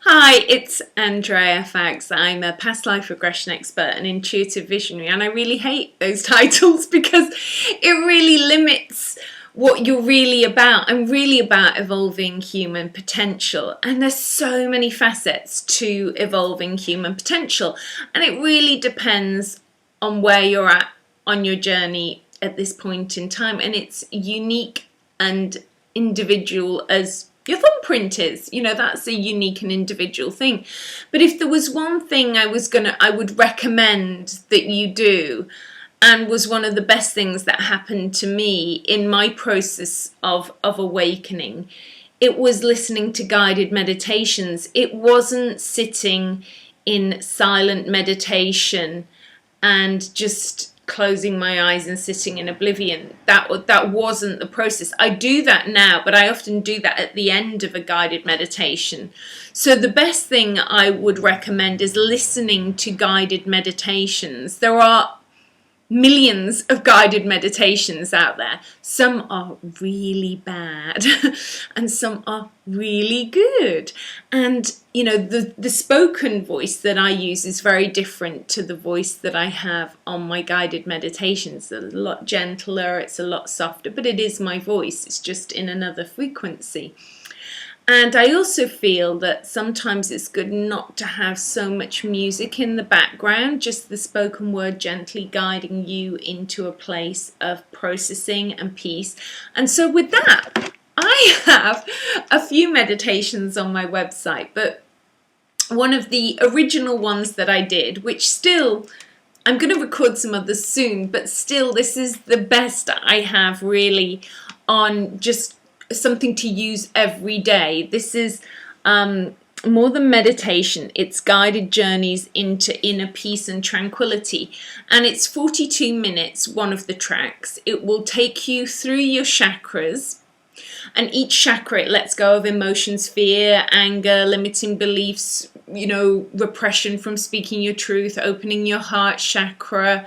Hi, it's Andrea Foulkes. I'm a past life regression expert and intuitive visionary, and I really hate those titles because it really limits what you're really about. I'm really about evolving human potential, and there's so many facets to evolving human potential, and it really depends on where you're at on your journey at this point in time, and it's unique and individual as your thumbprint is. That's a unique and individual thing. But if there was one thing I would recommend that you do, and was one of the best things that happened to me in my process of awakening, it was listening to guided meditations. It wasn't sitting in silent meditation and just closing my eyes and sitting in oblivion. That wasn't the process. I do that now, but I often do that at the end of a guided meditation. So the best thing I would recommend is listening to guided meditations. There are millions of guided meditations out there. Some are really bad and some are really good. And the spoken voice that I use is very different to the voice that I have on my guided meditations. It's a lot gentler, it's a lot softer, but it is my voice. It's just in another frequency. And I also feel that sometimes it's good not to have so much music in the background, just the spoken word gently guiding you into a place of processing and peace. And so with that, I have a few meditations on my website, but one of the original ones that I did, which still, I'm going to record some others soon, but still this is the best I have really on just something to use every day. This is more than meditation. It's guided journeys into inner peace and tranquility, and it's 42 minutes, one of the tracks. It will take you through your chakras, and each chakra, it lets go of emotions, fear, anger, limiting beliefs, repression from speaking your truth, opening your heart chakra,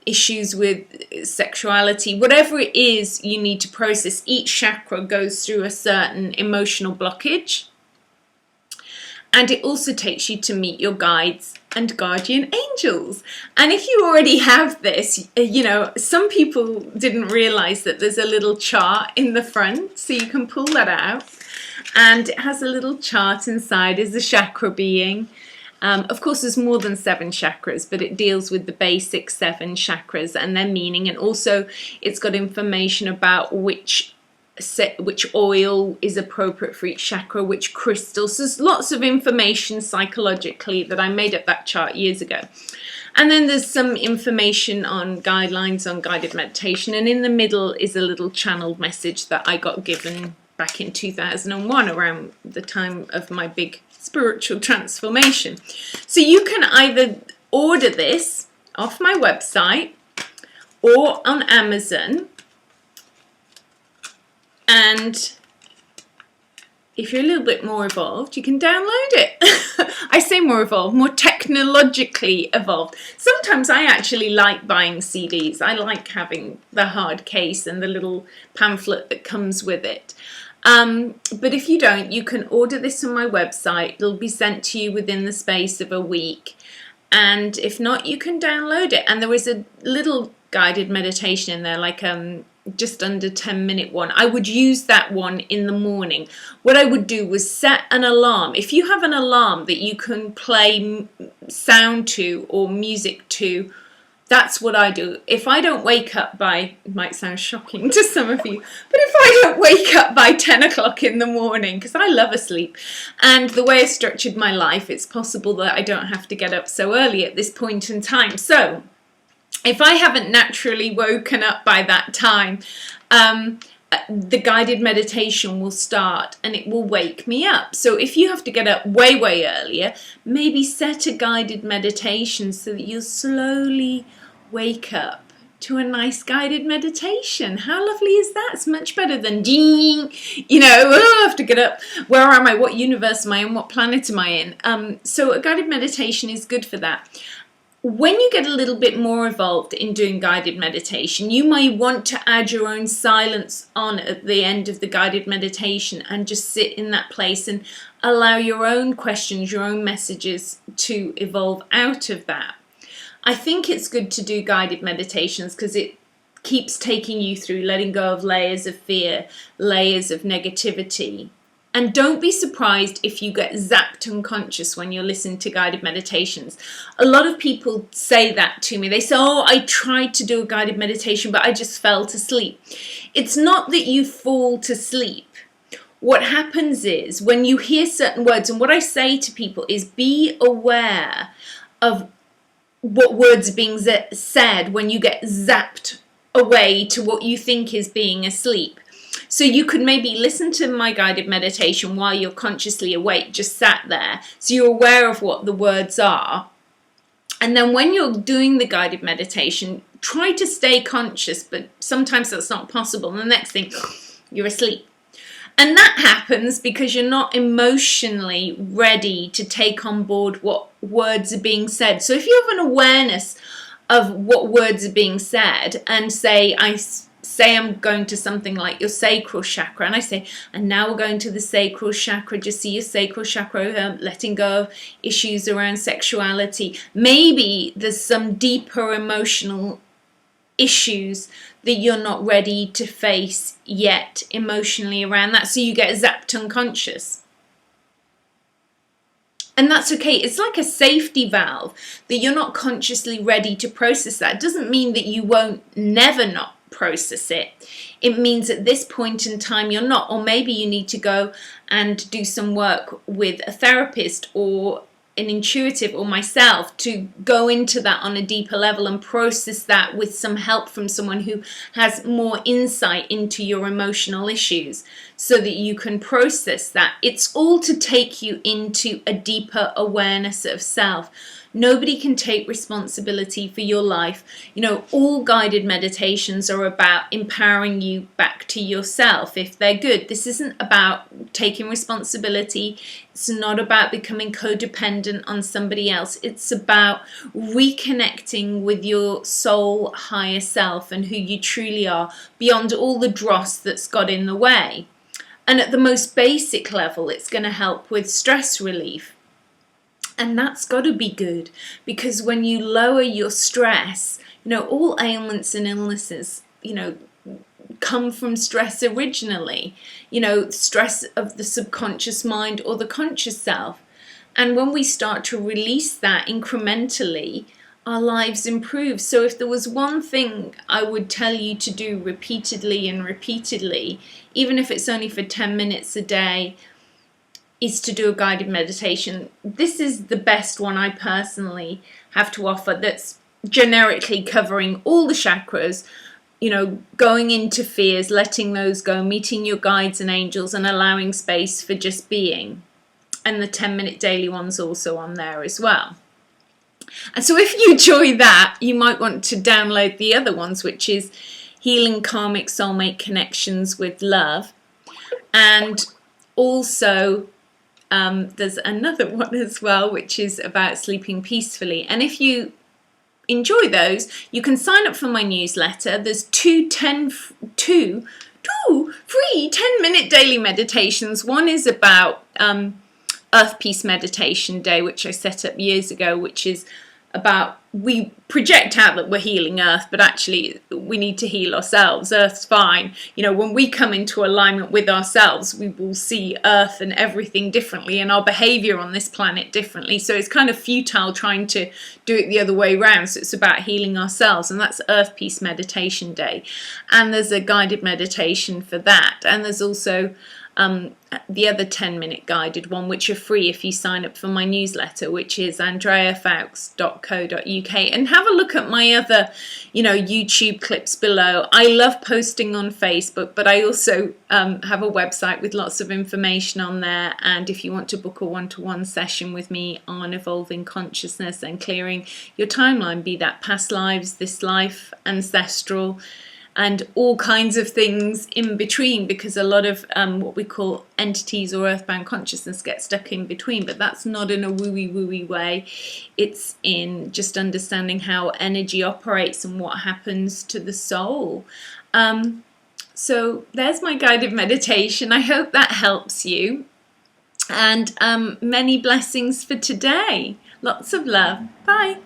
issues with sexuality, whatever it is you need to process. Each chakra goes through a certain emotional blockage. And it also takes you to meet your guides and guardian angels. And if you already have this, some people didn't realize that there's a little chart in the front, so you can pull that out. And it has a little chart inside as a chakra being. Of course, there's more than 7 chakras, but it deals with the basic 7 chakras and their meaning. And also it's got information about which oil is appropriate for each chakra, which crystals. So there's lots of information psychologically that I made up that chart years ago. And then there's some information on guidelines on guided meditation. And in the middle is a little channeled message that I got given back in 2001, around the time of my big spiritual transformation. So you can either order this off my website or on Amazon. And if you're a little bit more evolved, you can download it. I say more evolved, more technologically evolved. Sometimes I actually like buying CDs. I like having the hard case and the little pamphlet that comes with it. But if you don't, you can order this on my website. It'll be sent to you within the space of a week. And if not, you can download it. And there is a little guided meditation in there, like just under 10-minute one. I would use that one in the morning. What I would do was set an alarm. If you have an alarm that you can play sound to or music to, that's what I do. If I don't wake up by, it might sound shocking to some of you, but if I don't wake up by 10 o'clock in the morning, because I love a sleep, and the way I structured my life, it's possible that I don't have to get up so early at this point in time. So if I haven't naturally woken up by that time, the guided meditation will start and it will wake me up. So if you have to get up way, way earlier, maybe set a guided meditation so that you'll slowly wake up to a nice guided meditation. How lovely is that? It's much better than ding, I have to get up. Where am I? What universe am I in? What planet am I in? So a guided meditation is good for that. when you get a little bit more involved in doing guided meditation, you might want to add your own silence on at the end of the guided meditation and just sit in that place and allow your own questions, your own messages to evolve out of that. I think it's good to do guided meditations because it keeps taking you through letting go of layers of fear, layers of negativity. And don't be surprised if you get zapped unconscious when you're listening to guided meditations. A lot of people say that to me. They say, oh, I tried to do a guided meditation, but I just fell to sleep. It's not that you fall to sleep. What happens is when you hear certain words, and what I say to people is be aware of what words are being said when you get zapped away to what you think is being asleep. So you could maybe listen to my guided meditation while you're consciously awake, just sat there. So you're aware of what the words are. And then when you're doing the guided meditation, try to stay conscious, but sometimes that's not possible. And the next thing, you're asleep. And that happens because you're not emotionally ready to take on board what words are being said. So if you have an awareness of what words are being said and say I'm going to something like your sacral chakra, and I say, and now we're going to the sacral chakra, just see your sacral chakra, letting go of issues around sexuality. Maybe there's some deeper emotional issues that you're not ready to face yet emotionally around that, so you get zapped unconscious. And that's okay. It's like a safety valve that you're not consciously ready to process that. It doesn't mean that you won't never not process it. It means at this point in time you're not, or maybe you need to go and do some work with a therapist or an intuitive or myself to go into that on a deeper level and process that with some help from someone who has more insight into your emotional issues so that you can process that. It's all to take you into a deeper awareness of self. Nobody can take responsibility for your life. You know, all guided meditations are about empowering you back to yourself if they're good. This isn't about taking responsibility. It's not about becoming codependent on somebody else. It's about reconnecting with your soul higher self and who you truly are beyond all the dross that's got in the way. And at the most basic level, it's going to help with stress relief. And that's got to be good, because when you lower your stress, you know, all ailments and illnesses, you know, come from stress originally, you know, stress of the subconscious mind or the conscious self. And when we start to release that incrementally, our lives improve. So if there was one thing I would tell you to do repeatedly and repeatedly, even if it's only for 10 minutes a day, is to do a guided meditation. This is the best one I personally have to offer that's generically covering all the chakras, you know, going into fears, letting those go, meeting your guides and angels, and allowing space for just being. And the 10-minute daily one's also on there as well. And so if you enjoy that, you might want to download the other ones, which is Healing Karmic Soulmate Connections with Love. And also there's another one as well, which is about sleeping peacefully. And if you enjoy those, you can sign up for my newsletter. There's two free 10-minute daily meditations. One is about Earth Peace Meditation Day, which I set up years ago, which is about, we project out that we're healing Earth, but actually we need to heal ourselves. Earth's fine. You know, when we come into alignment with ourselves, we will see Earth and everything differently and our behavior on this planet differently. So it's kind of futile trying to do it the other way around. So it's about healing ourselves, and that's Earth Peace Meditation Day. And there's a guided meditation for that. And there's also the other 10-minute guided one, which are free if you sign up for my newsletter, which is andreafoulkes.co.uk. And have a look at my other, you know, YouTube clips below. I love posting on Facebook, but I also have a website with lots of information on there. And if you want to book a one-to-one session with me on evolving consciousness and clearing your timeline, be that past lives, this life, ancestral, and all kinds of things in between, because a lot of what we call entities or earthbound consciousness get stuck in between. But that's not in a wooey way. It's in just understanding how energy operates and what happens to the soul. So there's my guided meditation. I hope that helps you. And many blessings for today. Lots of love. Bye.